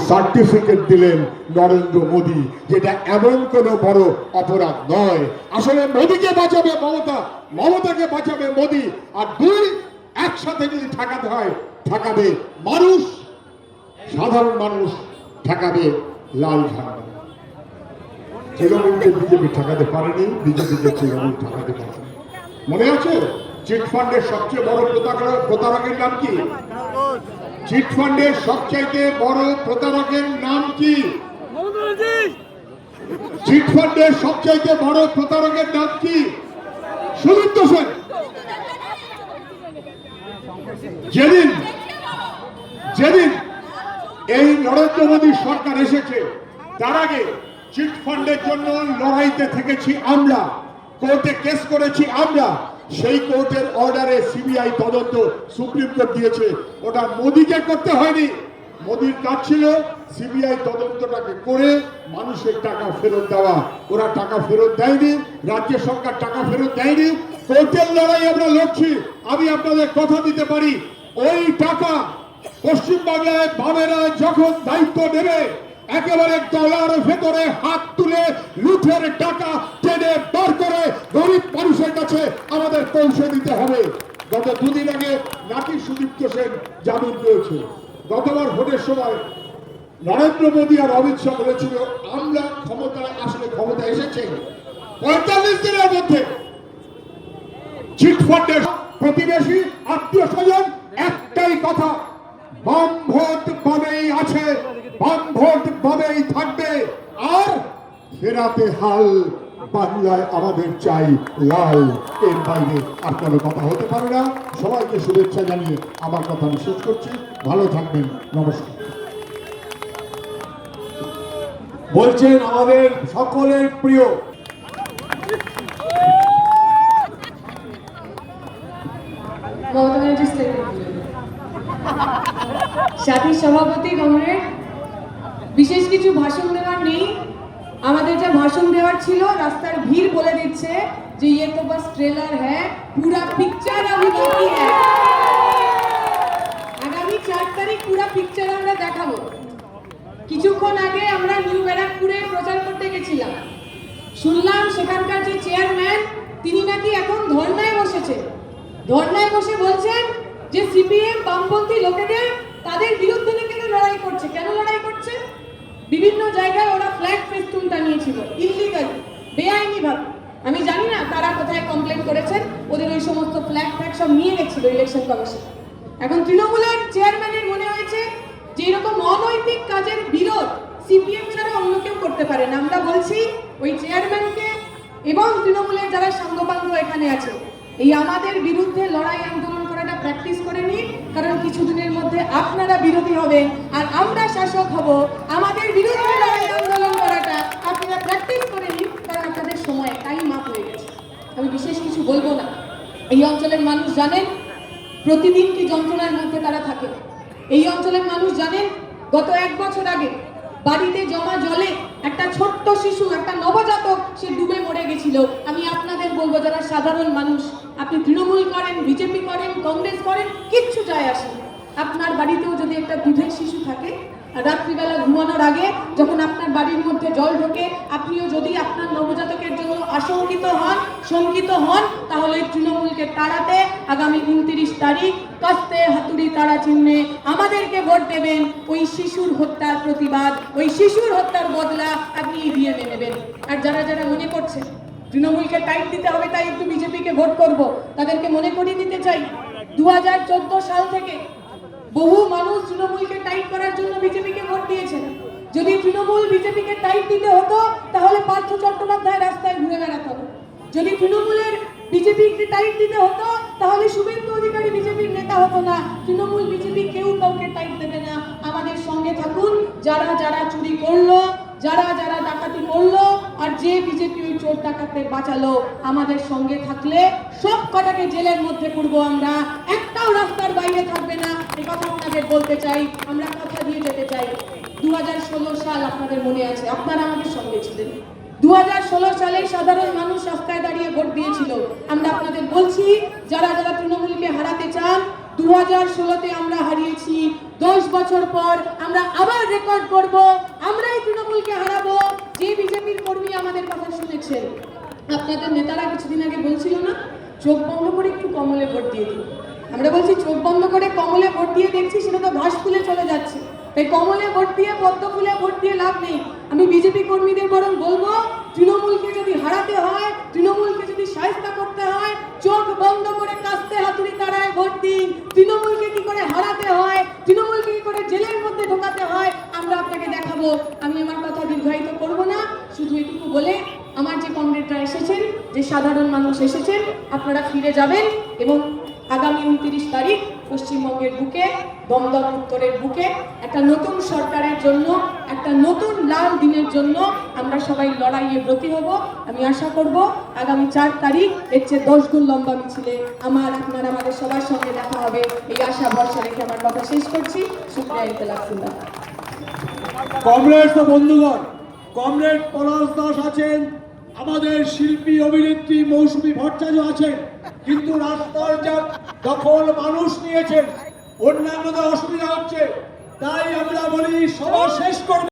Certificate দিলেন নরেন্দ্র মোদী, যেটা এমন কোনো বড় অপরাধ নয়। আসলে মোদীকে বাঁচাবে মমতা, মমতাকে বাঁচাবে মোদী, আর দুই একসাথে যদি ঠেকাতে হয় ঠেকাবে মানুষ, সাধারণ মানুষ, ঠেকাবে লাল ঝান্ডা। তৃণমূলকে বিজেপি ঠেকাতে পারেনি, বিজেপিকে তৃণমূল ঠেকাতে পারেনি। মনে আছে চিটফান্ডের সবচেয়ে বড় প্রতারকের নাম কি? চিটফান্ডের সবচাইতে বড় প্রতারকের নাম কি? চিটফান্ডের সবচাইতে বড় প্রতারকের নাম কি? সুদীপ্ত সেন। যেদিন যেদিন এই নরেন্দ্র মোদী সরকার এসেছে, তার আগে চিটফান্ডের জন্য লড়াইতে থেকেছি আমরা, কোর্টে কেস করেছি আমরা। সেই কোর্টের অর্ডারে সিবিআই তদন্ত সুপ্রিম কোর্ট দিয়েছে, ওটা মোদীকে করতে হয়নি। মোদীর কাজ ছিল সিবিআই তদন্তটাকে করে মানুষের টাকা ফেরত দেওয়া। ওরা টাকা ফেরত দেয়নি, রাজ্য সরকার টাকা ফেরত দেয়নি। কোর্টের লড়াই আমরা লড়ছি। আমি আপনাদের কথা দিতে পারি, ওই টাকা পশ্চিমবাংলায় বামেরা যখন দায়িত্ব নেবে, একেবারে গলার ভেতরে হাত তুলে লুঠের টাকা টেনে বার করে গরিব মানুষের কাছে আমাদের পৌঁছে দিতে হবে। গত দুদিন আগে নাকি সুদীপ্ত সেন জামিন পেয়েছে। গতবার ভোটের সময় নরেন্দ্র মোদী আর অমিত শাহ বলেছিল, আমরা ক্ষমতায় আসলে ক্ষমতা এসেছে ৪৫ দিনের মধ্যে। চিটফান্ডের প্রতিবেশী, আত্মীয় স্বজন একটাই কথা, বাম ভোট বামেই আছে, বাম ভোট বামেই থাকবে, আর ফেরাতে হাল বাংলায় আমাদের চাই লাল। এর বাইরে আর কোনো কথা হতে পারে না। সবাইকে শুভেচ্ছা জানিয়ে আমার কথা আমি শেষ করছি। ভালো থাকবেন, নমস্কার। বলছেন আমাদের সকলের প্রিয় সাথী সভাপতি কমরেড, বিশেষ কিছু ভাষণ দেওয়ার নেই। আমাদের যা ভাষণ দেওয়ার ছিল, রাস্তার ভিড় বলে দিচ্ছে যে ये तो बस ट्रेलर है, पूरा पिक्चर अभी बाकी है। আগামী 4 তারিখ পুরো পিকচার আমরা দেখাবো। কিছুক্ষণ আগে আমরা নিউ ব্যারাকপুরে প্রচার করতে গেছিলাম, শুনলাম সেখানকার যে চেয়ারম্যান তিনি নাকি এখন ধর্নায় বসেছে। ধর্নায় বসে বলছেন যে সিপিএম বামপন্থী লোকেদের তাদের বিরুদ্ধে কেন লড়াই করছে। কেন লড়াই করছে? বিভিন্ন জায়গায় ওরা ফ্ল্যাগ ফেস্টুন টানিয়েছিল ইল্লিগাল, বেআইনি ভাবে। আমি জানি না তারা কোথায় কমপ্লেন করেছেন, ওদের ওই সমস্ত ফ্ল্যাগ ফ্ল্যাগ সব নিয়ে গেছিল ইলেকশন কমিশন। এখন তৃণমূলের চেয়ারম্যানের মনে হয়েছে যে এরকম অনৈতিক কাজের বিরোধ সিপিএম ছাড়া অন্য কেউ করতে পারে না। আমরা বলছি ওই চেয়ারম্যানকে এবং তৃণমূলের যারা সাঙ্গপাঙ্গ এখানে আছে, এই আমাদের বিরুদ্ধে লড়াই আন্দোলন করাটা প্র্যাকটিস করে নিন, কারণ কিছুদিনের মধ্যে আপনারা বিরোধী হবেন আর আমরা শাসক হব। আমাদের বিরুদ্ধে লড়াই আন্দোলন করাটা আপনারা প্র্যাকটিস করে নিন, কারণ আপনাদের সময় টাইম আপ হয়ে গেছে। আমি বিশেষ কিছু বলবো না। এই অঞ্চলের মানুষ জানেন প্রতিদিন কি যন্ত্রণার মধ্যে তারা থাকে। এই অঞ্চলের মানুষ জানেন গত 1 বছর আগে বাড়িতে জমা জলে একটা ছোট্ট শিশু, একটা নবজাতক, সে ডুবে মরে গেছিল। আমি আপনাদের বলবো, যারা সাধারণ মানুষ, আপনি তৃণমূল করেন, বিজেপি করেন, কংগ্রেস করেন, কিচ্ছু যায় আসে না। আপনার বাড়িতেও যদি একটা দুধের শিশু থাকে, রাত্রিবেলা ঘুমানোর আগে যখন আপনার বাড়ির মধ্যে জল ঢোকে, আপনিও যদি আপনার নবজাতকের জন্য আশঙ্কিত হন, শঙ্কিত হন, তাহলে তৃণমূলকে তাড়াতে আগামী 29 তারিখ কাস্তে হাতুড়ি তারা চিহ্নে আমাদেরকে ভোট দেবেন। ওই শিশুর হত্যার প্রতিবাদ, ওই শিশুর হত্যার বদলা আপনি ইভিএমে নেবেন। আর যারা যারা মনে করছে তৃণমূলকে টাইট দিতে হবে তাই একটু বিজেপিকে ভোট করব, তাদেরকে মনে করিয়ে দিতে চাই 2014 সাল থেকে বহু মানুষ তৃণমূলকে টাইট করার জন্য বিজেপিকে ভোট দিয়েছেন। যদি তৃণমূল বিজেপিকে টাইট দিতে হতো তাহলে পার্থ চট্টোপাধ্যায় রাস্তায় ঘুরে বেড়াতে হতো। যদি তৃণমূলের বিজেপিকে টাইট দিতে হতো তাহলে শুভেন্দু অধিকারী বিজেপির নেতা হতো না। তৃণমূল বিজেপি কেউ কাউকে টাইট দেবে না। আমাদের সঙ্গে থাকুন, যারা যারা চুরি করলো, যারা যারা ডাকাতি করলো, আর যে বিজেপি ওই চোর ডাকাতদের বাঁচালো, আমাদের সঙ্গে থাকলে সব কটাকে জেলের মধ্যে পুরবো আমরা, একটাও রাস্তার বাইরে থাকবে না। এই কথা আপনাদের বলতে চাই, আমরা কথা দিয়ে যেতে চাই। 2016 সাল আপনাদের মনে আছে, আপনারা আমাদের সঙ্গে ছিলেন। 2016 সালে সাধারণ মানুষ রাস্তায় দাঁড়িয়ে ভোট দিয়েছিল। আমরা আপনাদের বলছি, যারা যারা তৃণমূলকে হারাতে চান, 2016-তে আমরা হারিয়েছি 10 বছর পর আমরা আবার রেকর্ড করব, আমরাই তৃণমূলকে হারাবো। যে বিজেপির কর্মী আমাদের কথা শুনেছেন, আপনাদের নেতারা কিছুদিন আগে বলছিল না, চোখ বন্ধ করে একটু কমলে ভোট দিয়ে দিন। আমরা বলছি চোখ বন্ধ করে কমলে ভোট দিয়ে দেখছি সেটা তো ঘাস ফুলে চলে যাচ্ছে। তাই কমলে ভোট দিয়ে, পদ্ম ফুলে ভোট দিয়ে লাভ নেই। আমি বিজেপি কর্মীদের বরং বলবো, তৃণমূলকে যদি হারাতে হয়, তৃণমূলকে যদি সাহায্য করতে হয়, চোখ বন্ধ করে কাস্তে হাতুড়ি তারায় ভোট দিন। তৃণমূলকে কি করে হারাতে হয়, তৃণমূলকে কি করে জেলের মধ্যে ঢোকাতে হয়, আমরা আপনাকে দেখাবো। আমি আমার কথা দীর্ঘায়িত করব না, শুধু এটুকু বলে, আমার যে কমরেডরা এসেছেন, যে সাধারণ মানুষ এসেছেন, আপনারা ফিরে যাবেন এবং আগামী 29 তারিখ পশ্চিমবঙ্গের বুকে, দমদম উত্তরের বুকে একটা নতুন সরকারের জন্য, একটা নতুন লাল দিনের জন্য আমরা সবাই লড়াইয়ে ব্রতী হব। আমি আশা করব আগামী 4 তারিখ এর চেয়ে 10 গুণ লম্বা মিছিলে আপনারা আমাদের সবার সঙ্গে দেখা হবে। এই আশা ভরসা রেখে আমার কথা শেষ করছি। শুকরিয়া, ইনকিলাব জিন্দাবাদ। কমরেডস ও বন্ধুগণ, কমরেড পলাশ দাস আছেন, আমাদের শিল্পী অভিনেত্রী মৌসুমী ভট্টাচার্য আছেন, কিন্তু রাস্তার যা দখল মানুষ নিয়েছেন, অন্যান্যদের অসুবিধা হচ্ছে। তাই আমরা বলি সভা শেষ করব।